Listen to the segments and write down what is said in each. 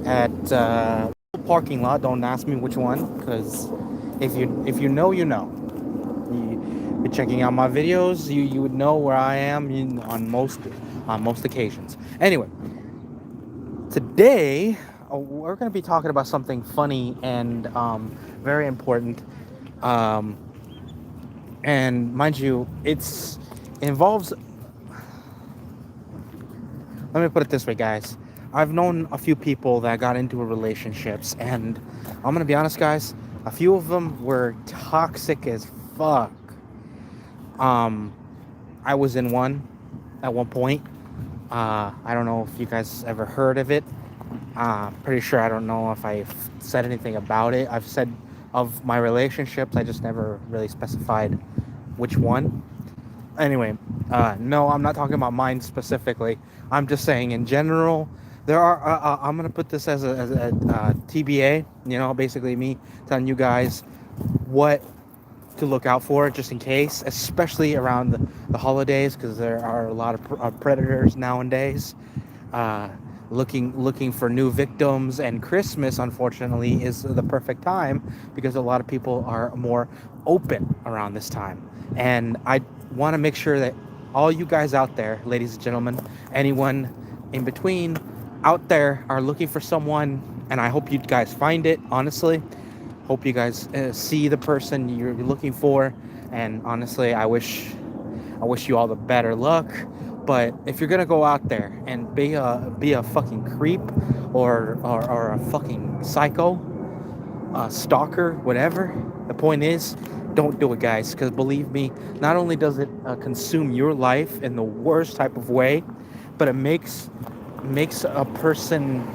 at parking lot. Don't ask me which one, because if you know, you know. You're checking out my videos. You would know where I am on most occasions. Anyway, today we're going to be talking about something funny and very important. Um, and mind you, it involves. Let me put it this way, guys. I've known a few people that got into relationships, and I'm gonna be honest, guys. A few of them were toxic as fuck. Um, I was in one at one point. I don't know if you guys ever heard of it. Pretty sure I don't know if I've said anything about it. I've said of my relationships, I just never really specified which one. Anyway, no, I'm not talking about mine specifically. I'm just saying in general. There are. I'm gonna put this as a TBA. Basically me telling you guys what to look out for, just in case, especially around the holidays, because there are a lot of predators nowadays. Uh, looking for new victims, and Christmas, unfortunately, is the perfect time because a lot of people are more open around this time. And I want to make sure that all you guys out there, ladies and gentlemen, anyone in between out there, are looking for someone, and I hope you guys find it, honestly. Hope you guys see the person you're looking for, and honestly, I wish you all the better luck. But if you're gonna go out there and be a fucking creep, or a fucking psycho, stalker, whatever, the point is, don't do it, guys. Because believe me, not only does it consume your life in the worst type of way, but it makes a person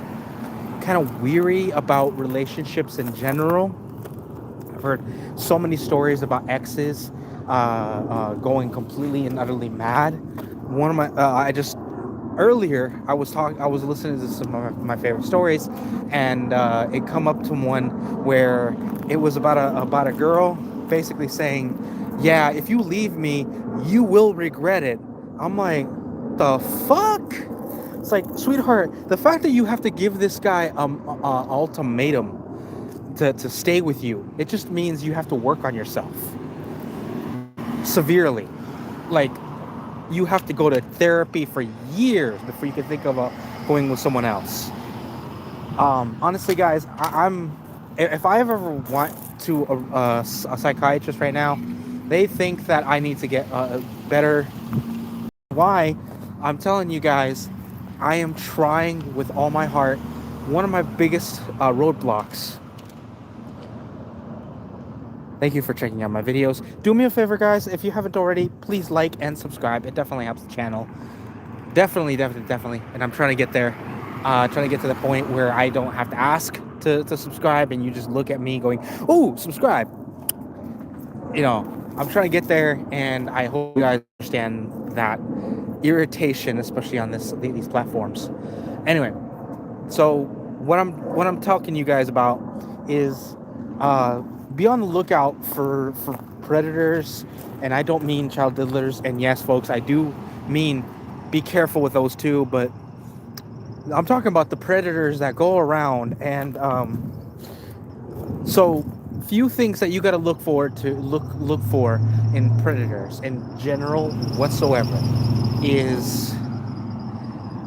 kind of weary about relationships in general. I've heard so many stories about exes going completely and utterly mad. One of my, I just earlier I was listening to some of my favorite stories, and it come up to one where it was about a girl basically saying, "Yeah, if you leave me, you will regret it." I'm like, the fuck? It's like, sweetheart, the fact that you have to give this guy ultimatum to stay with you, it just means you have to work on yourself severely. Like, you have to go to therapy for years before you can think of going with someone else. Honestly, guys, I'm if I ever want to a psychiatrist right now, they think that I need to get better. Why? I'm telling you guys, I am trying with all my heart. One of my biggest roadblocks. Thank you for checking out my videos. Do me a favor, guys. If you haven't already, please like and subscribe. It definitely helps the channel. Definitely. And I'm trying to get there. Trying to get to the point where I don't have to ask to subscribe, and you just look at me going, "Oh, subscribe." I'm trying to get there, and I hope you guys understand that irritation, especially on these platforms. Anyway, so what I'm talking to you guys about is be on the lookout for predators, and I don't mean child diddlers. And yes, folks, I do mean be careful with those too. But I'm talking about the predators that go around, and so few things that you got to look for in predators in general whatsoever is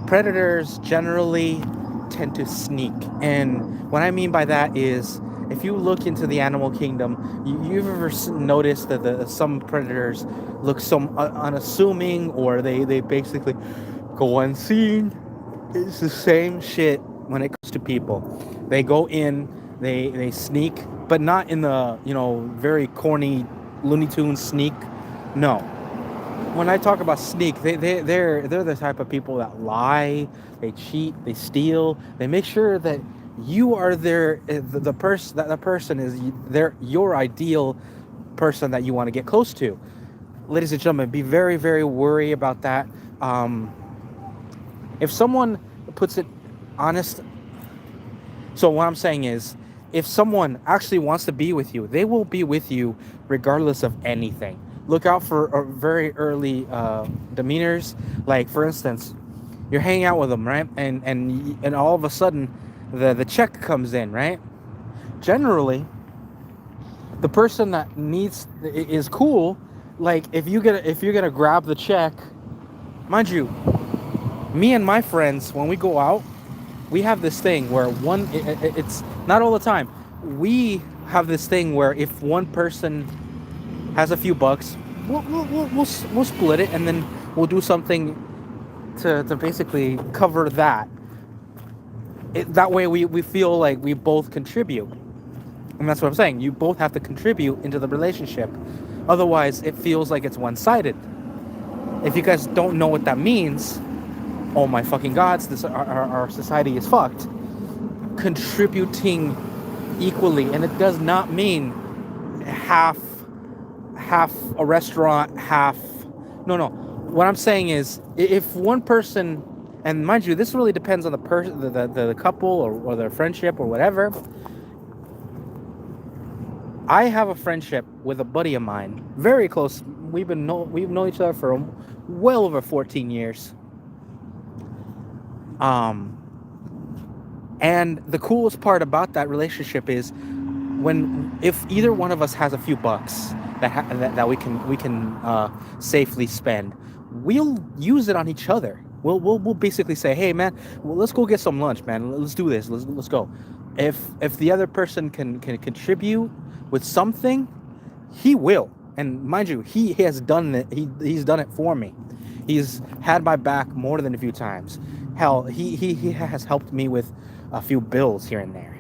predators generally tend to sneak. And what I mean by that is, if you look into the animal kingdom, you've ever noticed that some predators look so unassuming, or they basically go unseen. It's the same shit when it comes to people. They go in, they sneak, but not in the very corny Looney Tunes sneak. No, when I talk about sneak, they're the type of people that lie, they cheat, they steal, they make sure that you are the person is your ideal person that you want to get close to. Ladies and gentlemen, be very, very worried about that. If someone puts it honest, so what I'm saying is, if someone actually wants to be with you, they will be with you regardless of anything. Look out for very early demeanors. Like, for instance, you're hanging out with them, right? And all of a sudden, the check comes in, right? Generally, the person that needs is cool. Like if you're gonna grab the check, mind you, me and my friends, when we go out, we have this thing where it's not all the time. We have this thing where if one person has a few bucks, we'll split it, and then we'll do something to basically cover that. That way we feel like we both contribute. And that's what I'm saying. You both have to contribute into the relationship. Otherwise, it feels like it's one-sided. If you guys don't know what that means, oh my fucking gods, our society is fucked. Contributing equally, and it does not mean half a restaurant, half. No. What I'm saying is, if one person, and mind you, this really depends on the person, the couple, or their friendship or whatever. I have a friendship with a buddy of mine, very close. We've known each other for well over 14 years. And the coolest part about that relationship is if either one of us has a few bucks that we can safely spend, we'll use it on each other. We'll basically say, hey man, well, let's go get some lunch, man. Let's do this. Let's go. If the other person can contribute with something, he will. And mind you, he has done it. He's done it for me. He's had my back more than a few times. Hell, he has helped me with a few bills here and there.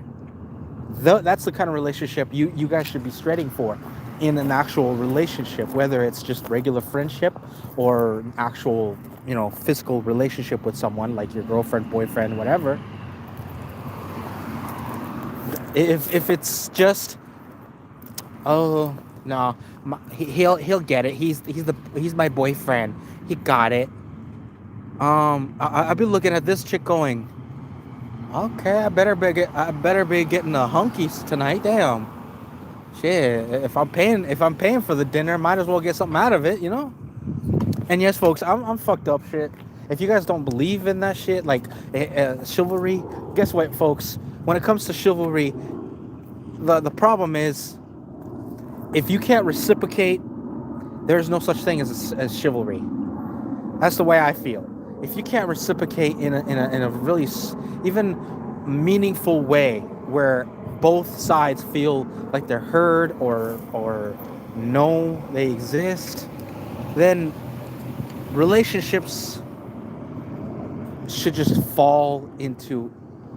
That's the kind of relationship you guys should be striving for in an actual relationship, whether it's just regular friendship or an actual, physical relationship with someone like your girlfriend, boyfriend, whatever. If it's just, oh no, he'll get it. He's my boyfriend. He got it. I've been looking at this chick going, okay, I better be getting the hunkies tonight. Damn, shit. If I'm paying for the dinner, might as well get something out of it, And yes, folks, I'm fucked up shit. If you guys don't believe in that shit, like chivalry, guess what, folks? When it comes to chivalry, the problem is, if you can't reciprocate, there's no such thing as chivalry. That's the way I feel. If you can't reciprocate in a really even meaningful way, where both sides feel like they're heard or know they exist, then relationships should just fall into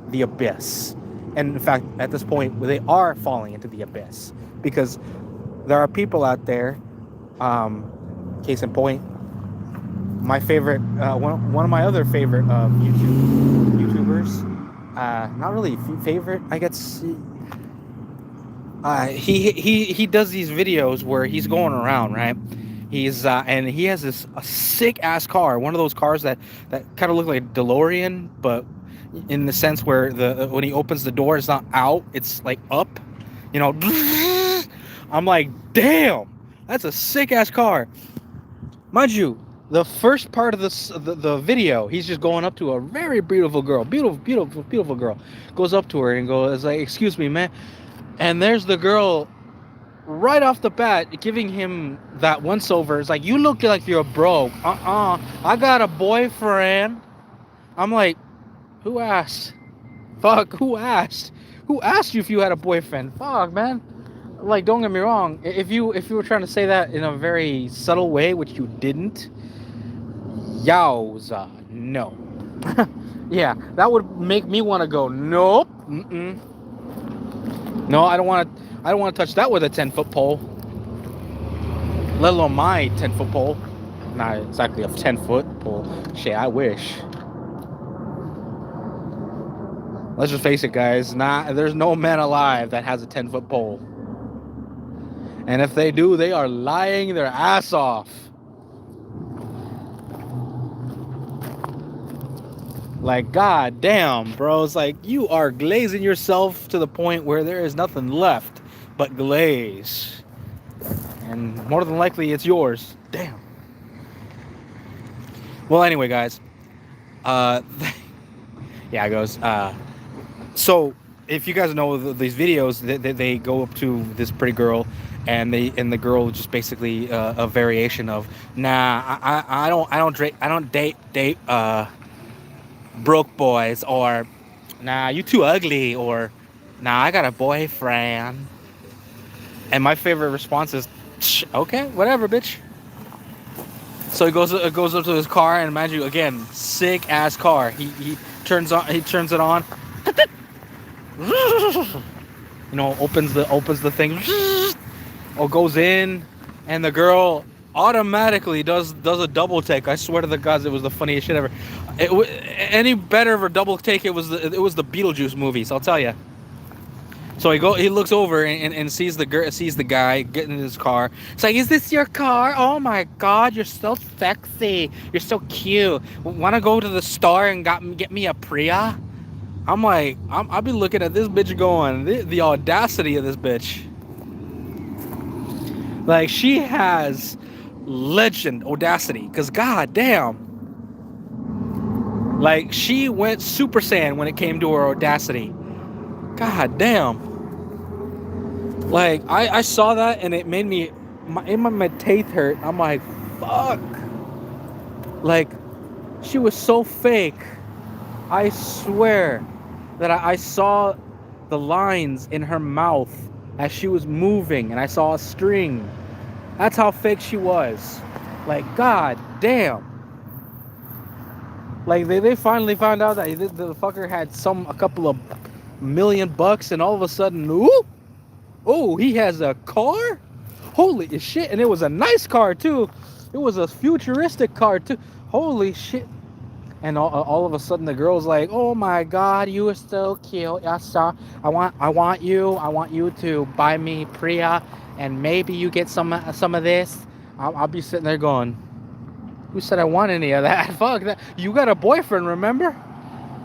the abyss. And in fact, at this point, they are falling into the abyss, because there are people out there, case in point, my favorite, one of my other favorite YouTubers, not really favorite, I guess. He does these videos where he's going around, right? He's and he has a sick ass car, one of those cars that kind of look like a DeLorean, but in the sense where when he opens the door, it's not out, it's like up, I'm like, damn, that's a sick ass car. Mind you, the first part of the video, he's just going up to a very beautiful girl, beautiful girl, goes up to her and goes like, excuse me, man. And there's the girl right off the bat giving him that once over. It's like, you look like you're broke. I got a boyfriend. I'm like, who asked? Fuck, who asked? Who asked you if you had a boyfriend? Fuck, man. Like, don't get me wrong. If you were trying to say that in a very subtle way, which you didn't, yowza, no. Yeah, that would make me want to go, nope. No, I don't want to touch that with a 10-foot pole. Let alone my 10-foot pole. Not exactly a 10-foot pole. Shit, I wish. Let's just face it, guys. There's no man alive that has a 10-foot pole. And if they do, they are lying their ass off. Like, god damn, bro. It's like, you are glazing yourself to the point where there is nothing left but glaze. And more than likely, it's yours. Damn. Well, anyway, guys. Yeah, it goes, So if you guys know these videos, they go up to this pretty girl, and the girl just basically a variation of, nah, I don't date broke boys, or nah, you too ugly, or nah, I got a boyfriend. And my favorite response is, okay, whatever, bitch. So he goes up to his car, and imagine you again, sick ass car. He turns it on. Opens the thing, or goes in, and the girl automatically does a double take. I swear to the gods, it was the funniest shit ever. Any better of a double take, it was the Beetlejuice movies, I'll tell you. So he looks over and sees the guy getting in his car. It's like, is this your car? Oh my god, you're so sexy. You're so cute. Want to go to the store and get me a Priya? I'm like, I'll be looking at this bitch going, the audacity of this bitch. Like, she has legend audacity, because god damn. Like, she went Super Saiyan when it came to her audacity. God damn. Like, I saw that, and it made me, my teeth hurt. I'm like, fuck. Like, she was so fake. I swear that I saw the lines in her mouth as she was moving, and I saw a string. That's how fake she was. Like, god damn. Like, they finally found out that the fucker had a couple of $1,000,000, and all of a sudden, ooh, oh, he has a car? Holy shit. And it was a nice car too. It was a futuristic car too. Holy shit. And all of a sudden the girl's like, oh my god, you are so cute. I want you to buy me Priya, and maybe you get some of this. I'll be sitting there going, who said I want any of that? Fuck that. You got a boyfriend, remember?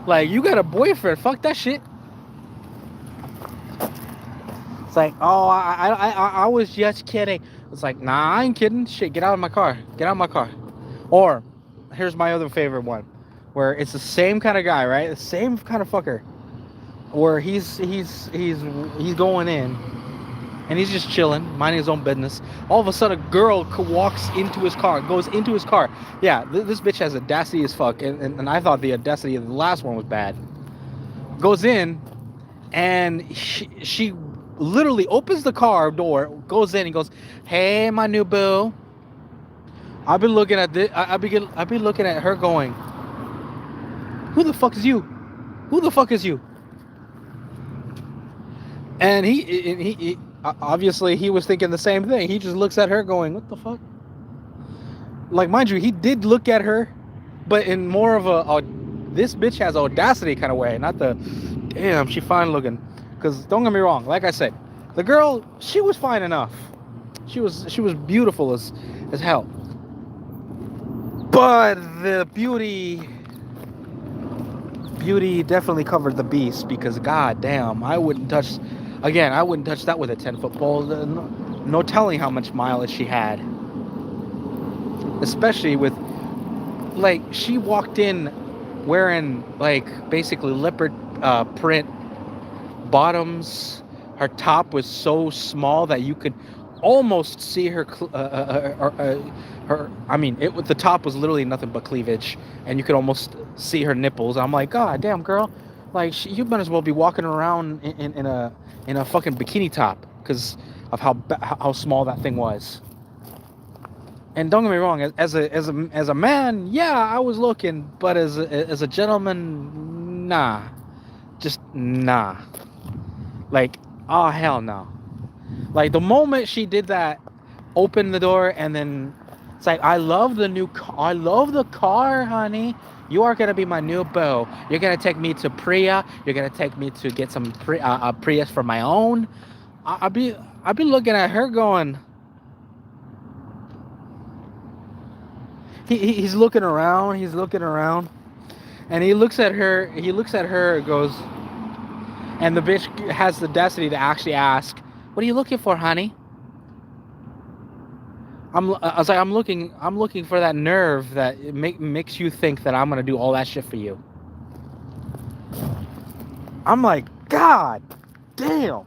Like, you got a boyfriend. Fuck that shit. It's like, oh, I was just kidding. It's like, nah, I ain't kidding. Shit, get out of my car. Get out of my car. Or, here's my other favorite one, where it's the same kind of guy, right? The same kind of fucker, where he's going in, and he's just chilling, minding his own business. All of a sudden, a girl walks into his car, goes into his car. Yeah, this bitch has audacity as fuck, and I thought the audacity of the last one was bad. Goes in, and she literally opens the car door, goes in, and goes, hey, my new boo. I've been looking at this. I've been looking at her going, who the fuck is you? Who the fuck is you? And he obviously he was thinking the same thing. He just looks at her going, what the fuck? Like, mind you, he did look at her, but in more of a this bitch has audacity kind of way, not the damn, she fine looking. Because don't get me wrong, like I said, the girl, she was fine enough. She was beautiful as hell. But the beauty definitely covered the beast, because god damn, I wouldn't touch that with a 10-foot pole. No telling how much mileage she had. Especially with, like, she walked in wearing, like, basically leopard print bottoms. Her top was so small that you could almost see her the top was literally nothing but cleavage, and you could almost see her nipples. I'm like, god damn, girl, like, you might as well be walking around in a fucking bikini top, because of how small that thing was. And don't get me wrong, as a man, yeah, I was looking, but as a gentleman, nah, just nah. Like, oh hell no. Like, the moment she did that, opened the door, and then it's like, I love the car, honey. You are gonna be my new beau. You're gonna take me to Priya. You're gonna take me to get some Prius for my own. I'll be looking at her going. He's looking around. And he looks at her. And goes. And the bitch has the audacity to actually ask, "What are you looking for, honey?" I was like, I'm looking for that nerve that makes you think that I'm gonna do all that shit for you. I'm like, God damn.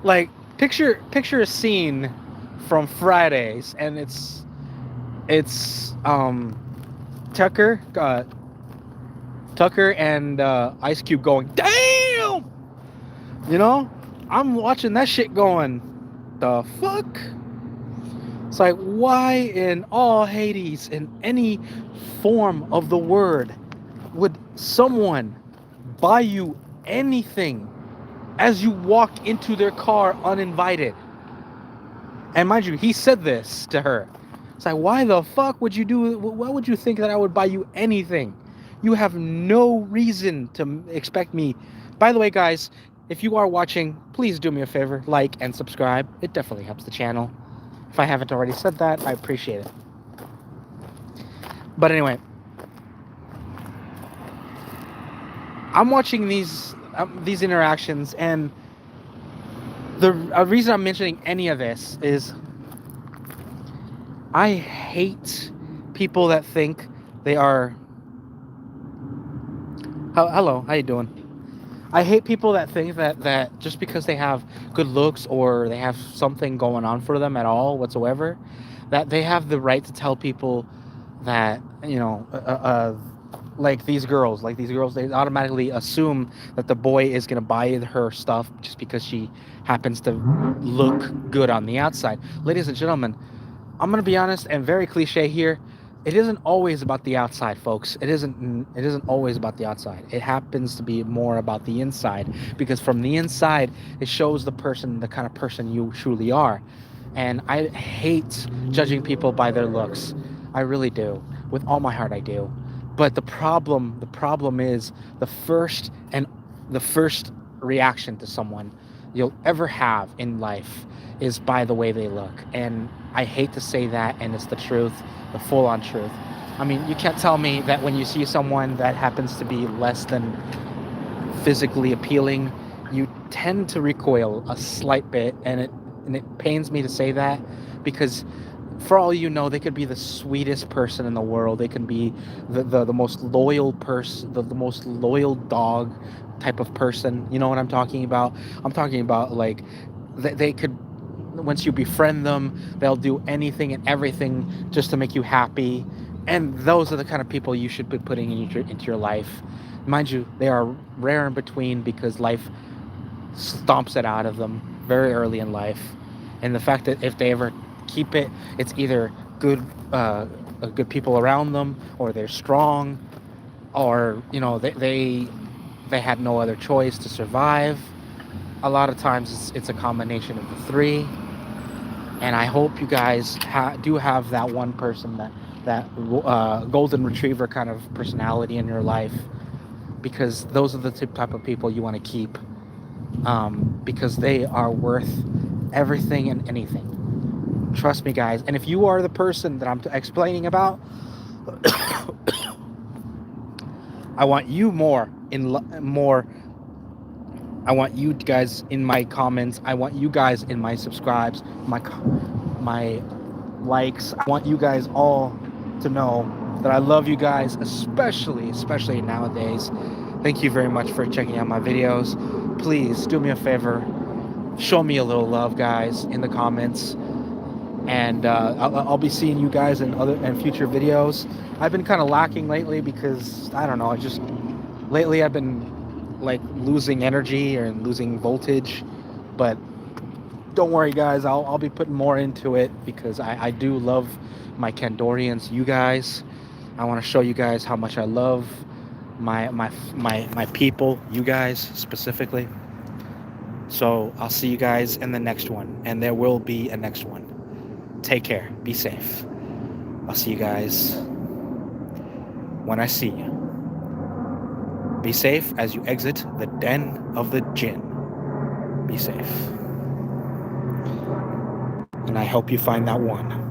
Like, picture a scene from Fridays, and it's Tucker, Tucker and Ice Cube going, damn. You know, I'm watching that shit going, the fuck. It's like, why in all Hades, in any form of the word, would someone buy you anything as you walk into their car uninvited? And mind you, he said this to her. It's like, why the fuck would you do? Why would you think that I would buy you anything? You have no reason to expect me. By the way, guys, if you are watching, please do me a favor, like and subscribe. It definitely helps the channel. If I haven't already said that, I appreciate it. But anyway, I'm watching these interactions, and the reason I'm mentioning any of this is I hate people that think they are. Hello, how you doing? I hate people that think that just because they have good looks or they have something going on for them at all whatsoever, that they have the right to tell people that, you know, like these girls, they automatically assume that the boy is going to buy her stuff just because she happens to look good on the outside. Ladies and gentlemen, I'm going to be honest and very cliche here. It isn't always about the outside, folks. It isn't always about the outside. It happens to be more about the inside, because from the inside, it shows the person, the kind of person you truly are. And I hate judging people by their looks. I really do. With all my heart, I do. But the problem is the first reaction to someone you'll ever have in life is by the way they look. And I hate to say that, and it's the truth, the full-on truth. I mean, you can't tell me that when you see someone that happens to be less than physically appealing, you tend to recoil a slight bit, and it pains me to say that, because for all you know, they could be the sweetest person in the world. They can be the most loyal person, the most loyal dog type of person. You know what I'm talking about? I'm talking about, like, they could, once you befriend them, they'll do anything and everything just to make you happy. And those are the kind of people you should be putting into your life. Mind you, they are rare in between, because life stomps it out of them very early in life. And the fact that if they ever keep it, it's either good people around them, or they're strong, or, you know, they had no other choice to survive. A lot of times it's a combination of the three. And I hope you guys do have that one person, that golden retriever kind of personality in your life, because those are the type of people you want to keep, because they are worth everything and anything. Trust me, guys. And if you are the person that I'm explaining about, I want you more. I want you guys in my comments. I want you guys in my subscribes, my likes. I want you guys all to know that I love you guys, especially nowadays. Thank you very much for checking out my videos. Please do me a favor. Show me a little love, guys, in the comments. And I'll be seeing you guys in future videos. I've been kind of lacking lately because, I don't know, lately I've been like losing energy or losing voltage. But don't worry, guys, I'll be putting more into it, because I do love my Kandorians, you guys. I want to show you guys how much I love my people, you guys specifically. So I'll see you guys in the next one, and there will be a next one. Take care. Be safe. I'll see you guys when I see you. Be safe as you exit the den of the Djinn. Be safe. And I hope you find that one.